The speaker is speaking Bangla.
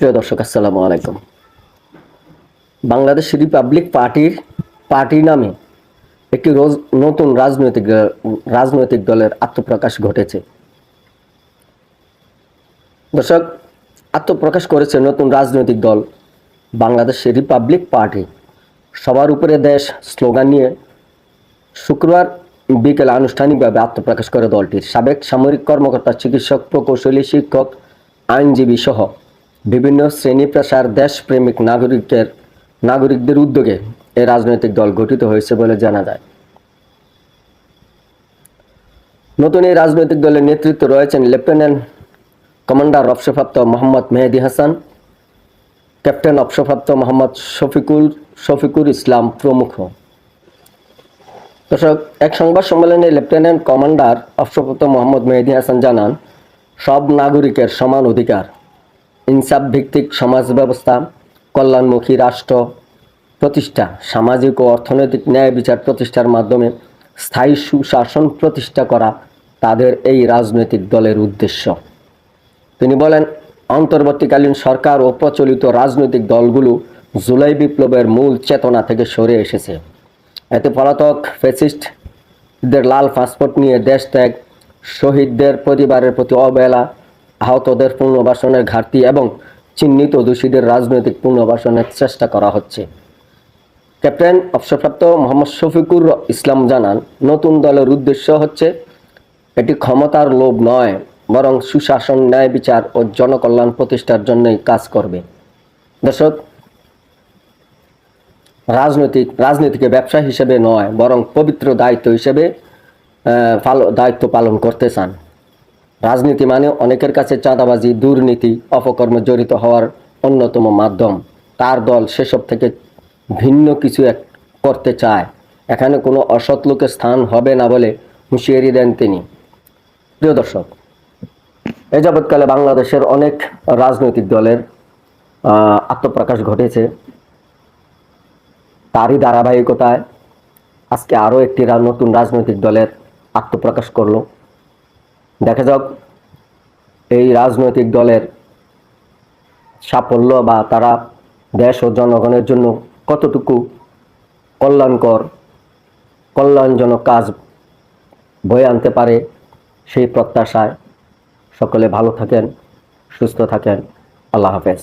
প্রিয় দর্শক, আসসালামু আলাইকুম। বাংলাদেশ রিপাবলিক পার্টি নামে একটি নতুন রাজনৈতিক দলের আত্মপ্রকাশ ঘটেছে। দর্শক, আত্মপ্রকাশ করেছে নতুন রাজনৈতিক দল বাংলাদেশ রিপাবলিক পার্টি। সবার উপরে দেশ স্লোগান নিয়ে শুক্রবার বিকেলে আনুষ্ঠানিকভাবে আত্মপ্রকাশ করে দলটির সাবেক সামরিক কর্মকর্তা, চিকিৎসক, প্রকৌশলী, শিক্ষক, আইনজীবী সহ বিভিন্ন শ্রেণী পেশার দেশপ্রেমিক নাগরিকদের উদ্যোগে এই রাজনৈতিক দল গঠিত হয়েছে বলে জানা যায়। নতুন এই রাজনৈতিক দলের নেতৃত্বে রয়েছেন লেফটেন্যান্ট কমান্ডার অবসরপ্রাপ্ত মোহাম্মদ মেহেদী হাসান, ক্যাপ্টেন অবসরপ্রাপ্ত মোহাম্মদ শফিকুর ইসলাম প্রমুখ। দর্শক, এক সংবাদ সম্মেলনে লেফটেন্যান্ট কমান্ডার অবসরপ্রাপ্ত মোহাম্মদ মেহেদী হাসান জানান, সব নাগরিকের সমান অধিকার, ইনসাফ ভিত্তিক সমাজ ব্যবস্থা, কল্যাণমুখী রাষ্ট্র প্রতিষ্ঠা, সামাজিক ও অর্থনৈতিক ন্যায় বিচার প্রতিষ্ঠার মাধ্যমে স্থায়ী সুশাসন প্রতিষ্ঠা করা তাদের এই রাজনৈতিক দলের উদ্দেশ্য। তিনি বলেন, অন্তর্বর্তীকালীন সরকার ও প্রচলিত রাজনৈতিক দলগুলো জুলাই বিপ্লবের মূল চেতনা থেকে সরে এসেছে। এতে পলাতক ফ্যাসিস্টদের লাল পাসপোর্ট নিয়ে দেশ ত্যাগ, শহীদদের পরিবারের প্রতি অবহেলা, আহতদের পুনর্বাসনের ঘাটতি এবং চিহ্নিত দোষীদের রাজনৈতিক পুনর্বাসনের চেষ্টা করা হচ্ছে। ক্যাপ্টেন অবসরপ্রাপ্ত মোহাম্মদ শফিকুর ইসলাম জানান, নতুন দলের উদ্দেশ্য হচ্ছে এটি ক্ষমতার লোভ নয়, বরং সুশাসন, ন্যায় বিচার ও জনকল্যাণ প্রতিষ্ঠার জন্যই কাজ করবে। দর্শক, রাজনীতিকে ব্যবসা হিসেবে নয়, বরং পবিত্র দায়িত্ব হিসেবে দায়িত্ব পালন করতে চান। রাজনীতি মানে অনেকের কাছে চাঁদাবাজি, দুর্নীতি, অপকর্মে জড়িত হওয়ার অন্যতম মাধ্যম। তার দল সেসব থেকে ভিন্ন কিছু করতে চায়। এখানে কোনো অসৎ লোকের স্থান হবে না বলে হুঁশিয়ারি দেন তিনি। প্রিয় দর্শক, এ যাবৎকালে বাংলাদেশের অনেক রাজনৈতিক দলের আত্মপ্রকাশ ঘটেছে। তারই ধারাবাহিকতায় আজকে আরও একটি নতুন রাজনৈতিক দলের আত্মপ্রকাশ করলো। দেখা যাক এই রাজনৈতিক দলের সাফল্য বা তারা দেশ ও জনগণের জন্য কতটুকু কল্যাণজনক কাজ বয়ে আনতে পারে। সেই প্রত্যাশায় সকলে ভালো থাকেন, সুস্থ থাকেন। আল্লাহ হাফেজ।